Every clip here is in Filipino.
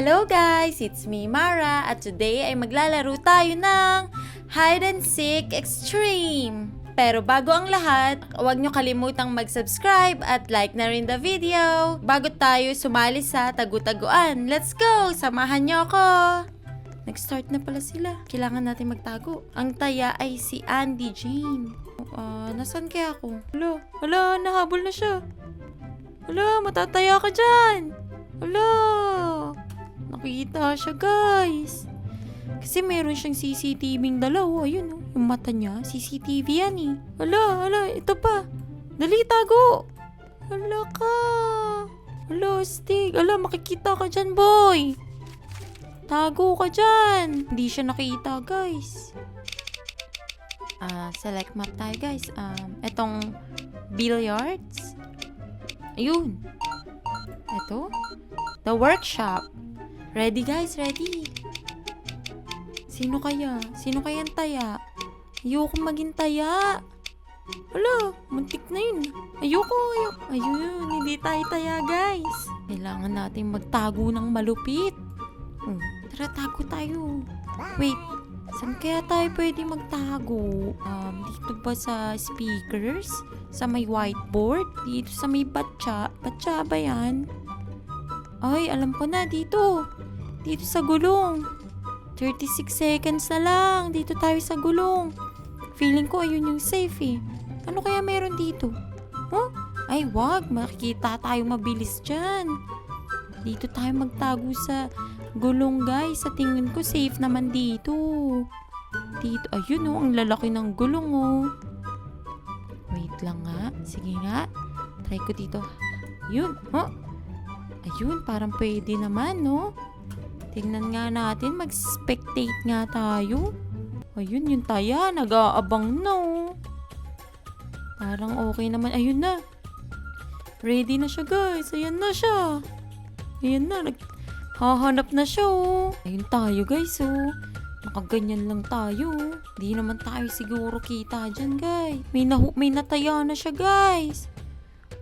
Hello guys! It's me, Mara, at today ay maglalaro tayo ng Hide and Seek Extreme. Pero bago ang lahat, huwag nyo kalimutang mag-subscribe at like na rin the video bago tayo sumali sa tagu-taguan. Let's go! Samahan nyo ako! Nag-start na pala sila. Kailangan natin magtago. Ang taya ay si Andy Jane. Nasaan kaya ako? Hala, nahabol na siya. Hala, matataya ka dyan. Hala, nakita siya guys. Kasi meron siyang CCTV-ing dalaw. Ayun oh, yung mata niya, CCTV yan eh. Hala, ito pa. Dali, tago. Hala ka. Hala, Stig. Hala, makikita ka dyan, boy. Tago ka dyan. Hindi siya nakita, guys. Select map tayo, guys. Etong billiards. Ayun. Ito. The workshop. Ready, guys? Ready? Sino kaya? Sino kayang taya? Ayoko maging taya. Wala, muntik na yun. Ayoko. Ayun, hindi tayo taya, guys. Kailangan natin magtago ng malupit. Tara, tago tayo. Wait, saan kaya tayo pwede magtago? Dito ba sa speakers? Sa may whiteboard? Dito sa may batya? Batya ba yan? Ay, alam ko na, dito. Dito sa gulong. 36 seconds na lang. Dito tayo sa gulong. Feeling ko ayun yung safe eh. Ano kaya meron dito? Huh? Ay, wag. Makikita tayo mabilis dyan. Dito tayo magtago sa gulong, guys. Sa tingin ko, safe naman dito. Dito. Ayun oh, ang lalaki ng gulong oh. Wait lang nga. Sige nga. Try ko dito. Ayun. Oh. Ayun, parang pwede naman, no? Tingnan nga natin, mag-spectate nga tayo. Ayun, yung taya, nag-aabang na, oh. Parang okay naman. Ayun na. Ready na siya, guys. Ayan na siya. Ayan na, naghahanap na siya, oh. Ayun tayo, guys, oh. Nakaganyan lang tayo. Di naman tayo siguro kita dyan, guys. May nataya na siya, guys.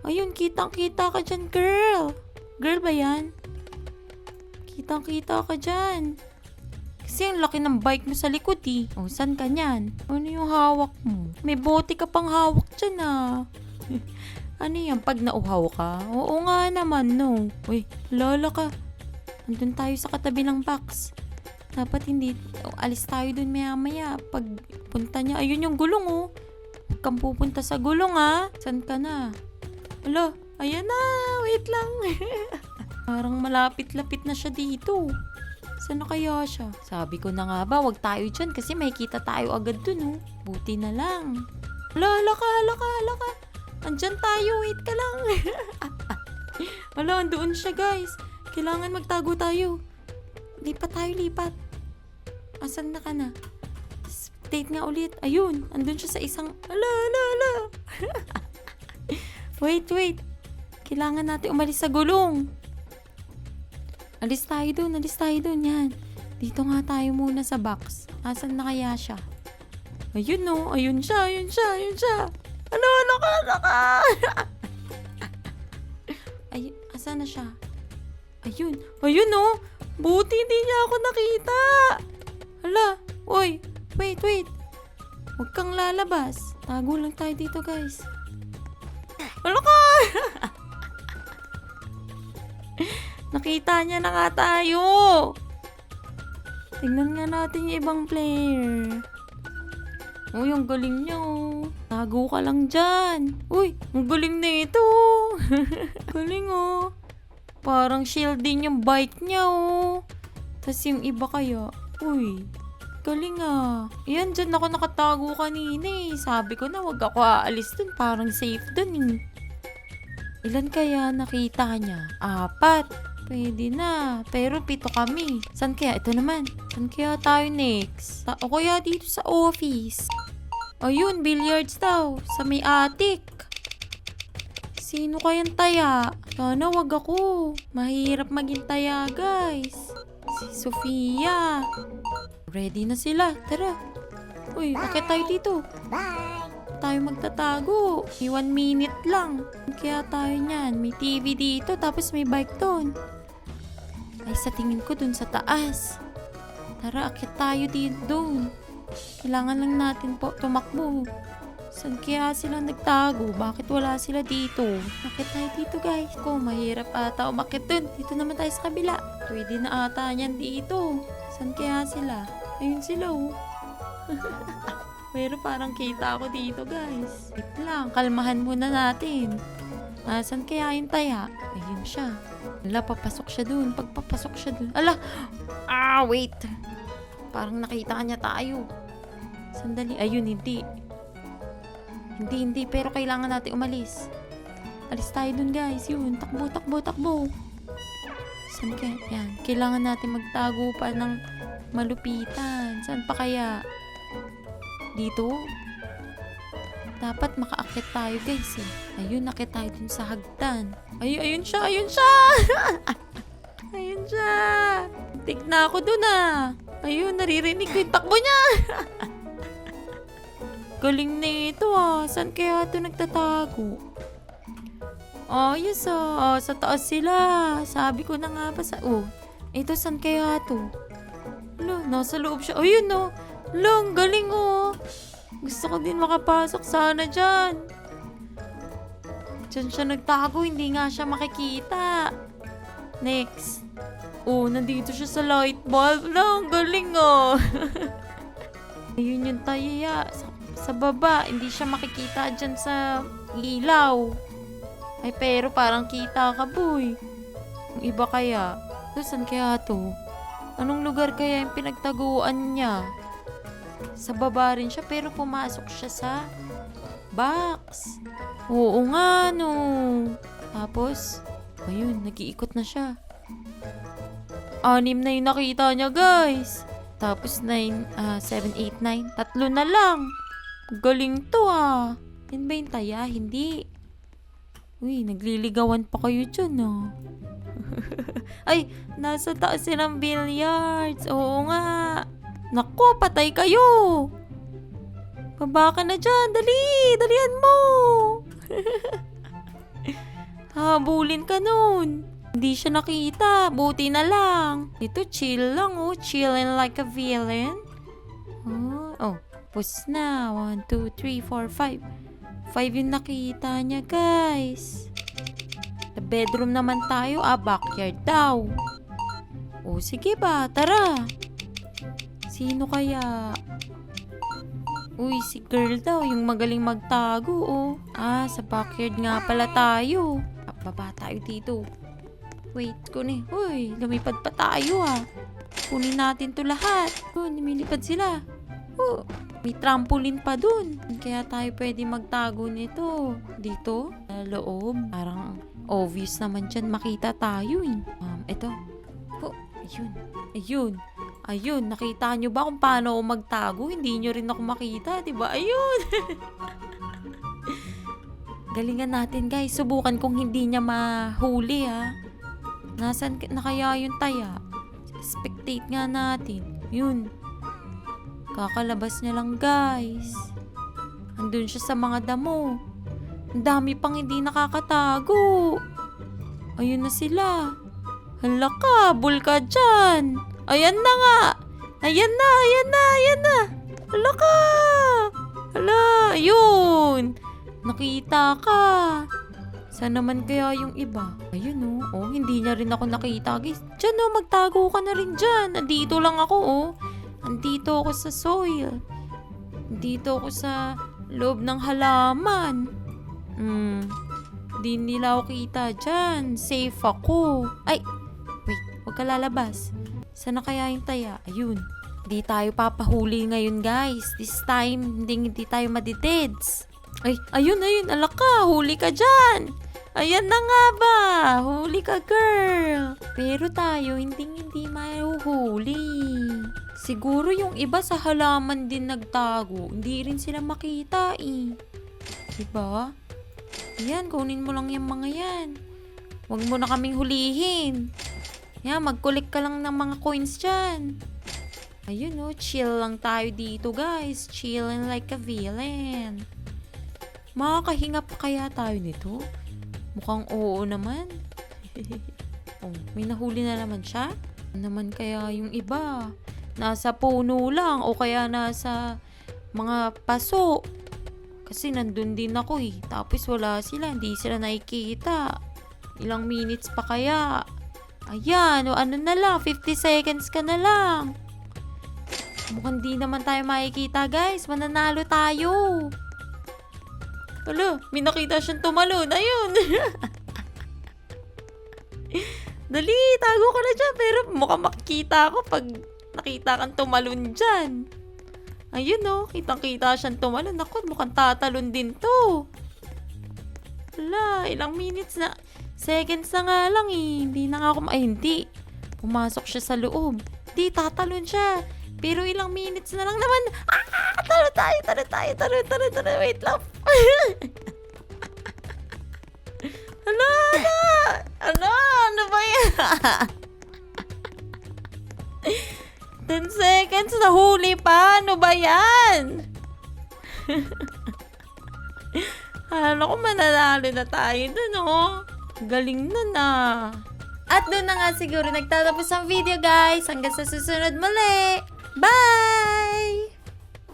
Ayun, kitang-kita ka dyan, girl. Girl ba yan? Kitang-kita ka dyan. Kasi ang laki ng bike mo sa likod eh. O, saan ka nyan? Ano yung hawak mo? May bote ka pang hawak dyan ah. Ano yan? Pag nauhaw ka? Oo nga naman, no. Uy, lala ka. Andun tayo sa katabi ng box. Dapat hindi. Alis tayo dun maya-maya. Pag punta niya, ayun yung gulong oh. Huwag kang pupunta sa gulong ah. Saan ka na? Hala, ayan na. Wait lang. Parang malapit-lapit na siya dito. Saan na kaya siya? Sabi ko na nga ba, wag tayo dyan kasi may kita tayo agad dun, oh. Buti na lang. Hala ka. Andyan tayo, wait ka lang. Hala, andoon siya, guys. Kailangan magtago tayo. Lipat tayo. Asan na ka na? Date nga ulit. Ayun, andun siya sa isang... Hala. Wait. Kailangan natin umalis sa gulong. Alis tayo dun. Yan. Dito nga tayo muna sa box. Asan na kaya siya? Ayun no. Ayun siya. Ano ka? Ay, asan na siya? Ayun no. Buti hindi niya ako nakita. Hala. Uy. Wait. Huwag kang lalabas. Tago lang tayo dito, guys. Hala ka! Nakita niya na nga tayo. Tingnan nga natin yung ibang player. Uy, ang galing niya oh. Tago ka lang dyan. Uy, ang galing na ito. Galing oh. Parang shielding yung bike niya oh. Tapos yung iba kaya. Uy, galing ah. Ayan, dyan ako nakatago kanina eh. Sabi ko na wag ako aalis dun. Parang safe dun eh. Ilan kaya nakita niya? 4. Pwede na. Pero 7 kami. San kaya? Ito naman. San kaya tayo next? O kaya dito sa office. Ayun, billiards daw. Sa may attic. Sino kayang taya? Sana wag ako. Mahirap maging taya, guys. Si Sofia. Ready na sila. Tara. Uy, bakit tayo dito? Bye! Tayo magtatago. 1 minute lang. Kaya tayo niyan. May TV dito, tapos may bike doon. Ay, sa tingin ko dun sa taas. Tara, akit tayo din doon. Kailangan lang natin po tumakbo. Saan kaya sila nagtago? Bakit wala sila dito? Akit tayo dito, guys. Ko, mahirap ata umakit dun. Dito naman tayo sa kabila. Pwede na ata yan dito. Saan kaya sila? Ayun sila, oh. Pero parang kita ako dito, guys. Wait lang, kalmahan muna natin. Saan kaya yung taya? Ayun siya. Ala, papasok siya dun. Pagpapasok siya dun. Ala! Wait. Parang nakita niya tayo. Sandali. Ayun, hindi. Hindi. Pero kailangan natin umalis. Alis tayo dun, guys. Yun. Takbo. Saan kaya? Yan. Kailangan natin magtago pa ng malupitan. Saan pa kaya? Dito? Dapat makaakit tayo, guys, eh. Ayun, nakit tayo dun sa hagdan. Ayun siya! Ayun siya! Tignan ako dun, ah. Ayun, naririnig ko yung takbo niya. Galing na ito, ah. Saan kaya ito nagtatago? Yes, ah. Sa taas sila. Sabi ko na nga ba sa... ito, saan kaya ito? Alo, nasa loob siya. Ayun, no. Long, galing, oh. Gusto ko din makapasok sana dyan. Diyan siya nagtago, hindi nga siya makikita. Next. Nandito siya sa light bulb. Lang, galing, oh. Ayun yung taya. Sa baba, hindi siya makikita dyan sa ilaw. Ay, pero parang kita ka, boy. Yung iba kaya. Saan kaya to? Anong lugar kaya yung pinagtaguan niya? Sa baba rin siya, pero pumasok siya sa box. Oo nga, no. Tapos, ayun, nag-iikot na siya. 6 na yung nakita niya, guys. Tapos 9, 7, 8, 9. 3 na lang. Galing to, ah. Yan ba yung taya? Hindi. Uy, nagliligawan pa kayo dyan, ah. Ay, nasa taas silang billiards. Oo nga. Naku, patay kayo. Baba ka na dyan. Dalihan mo. Habulin ka nun. Hindi siya nakita. Buti na lang. Ito, chill lang, oh. Chillin' like a villain. Pus na. 1, 2, 3, 4, 5. 5 yung nakita niya, guys. Sa bedroom naman tayo. Backyard daw. Sige ba? Tara. Sino kaya? Uy, si girl daw. Yung magaling magtago, oh. Sa backyard nga pala tayo. Baba tayo dito. Wait, kunin. Uy, lumipad pa tayo, ah. Kunin natin to lahat. Lumilipad sila. May trampoline pa dun. Kaya tayo pwede magtago nito. Dito, sa loob. Parang obvious naman dyan makita tayo, eh. Ito. Ayun, nakita nyo ba kung paano ako magtago? Hindi nyo rin ako makita, diba? Ayun! Galingan natin, guys. Subukan kung hindi niya mahuli, ha. Nasaan na kaya yung taya? Spectate nga natin. Yun. Kakalabas niya lang, guys. Andun siya sa mga damo. Ang dami pang hindi nakakatago. Ayun na sila. Hala ka, bul ka dyan. Ayan na nga. Ayan na. Hala ka. Hala, ayun. Nakita ka. Saan naman kaya yung iba? Ayun, oh. Hindi niya rin ako nakita, guys. Diyan, magtago ka na rin dyan. Andito lang ako, oh. Andito ako sa soil. Andito ako sa loob ng halaman. Di nila ako kita dyan. Safe ako. Ay, wait. Huwag ka lalabas. Saan na kaya yung taya? Ayun. Di tayo papahuli ngayon, guys. This time, hindi tayo madideds. Ay, ayun. Alak ka. Huli ka dyan. Ayan na nga ba. Huli ka, girl. Pero tayo, hindi mahuhuli. Siguro yung iba sa halaman din nagtago. Hindi rin sila makita, eh. Diba? Yan, kunin mo lang yung mga yan. Huwag mo na kaming hulihin. Yan, mag-collect ka lang ng mga coins dyan. Ayun, chill lang tayo dito, guys. Chillin' like a villain. Makakahinga pa kaya tayo nito? Mukhang oo naman. Oh, may nahuli na naman siya. Ano naman kaya yung iba? Nasa puno lang o kaya nasa mga paso. Kasi nandun din ako eh. Tapos wala sila. Hindi sila nakikita. Ilang minutes pa kaya? Ayan. O ano na lang. 50 seconds ka na lang. Mukhang di naman tayo makikita guys. Mananalo tayo. Wala. May nakita siyang tumalon. Ayun. Dali. Tago ka na dyan. Pero mukhang makikita ako pag nakita kang tumalon dyan. Ayun oh, kitang-kita siyang tumalon. Ako, mukhang tatalon din to. Wala, ilang minutes na. Seconds na nga lang eh. Hindi na nga ako, ay hindi. Pumasok siya sa loob. Hindi, tatalon siya. Pero ilang minutes na lang naman. Talo tayo. Wait lang. Ano ba yan? 10 seconds, nahuli pa. Ano ba yan? Alam ko mananalo na tayo dun, oh. Galing nun, ah. At doon na nga siguro nagtatapos ang video, guys. Hanggang sa susunod muli. Bye!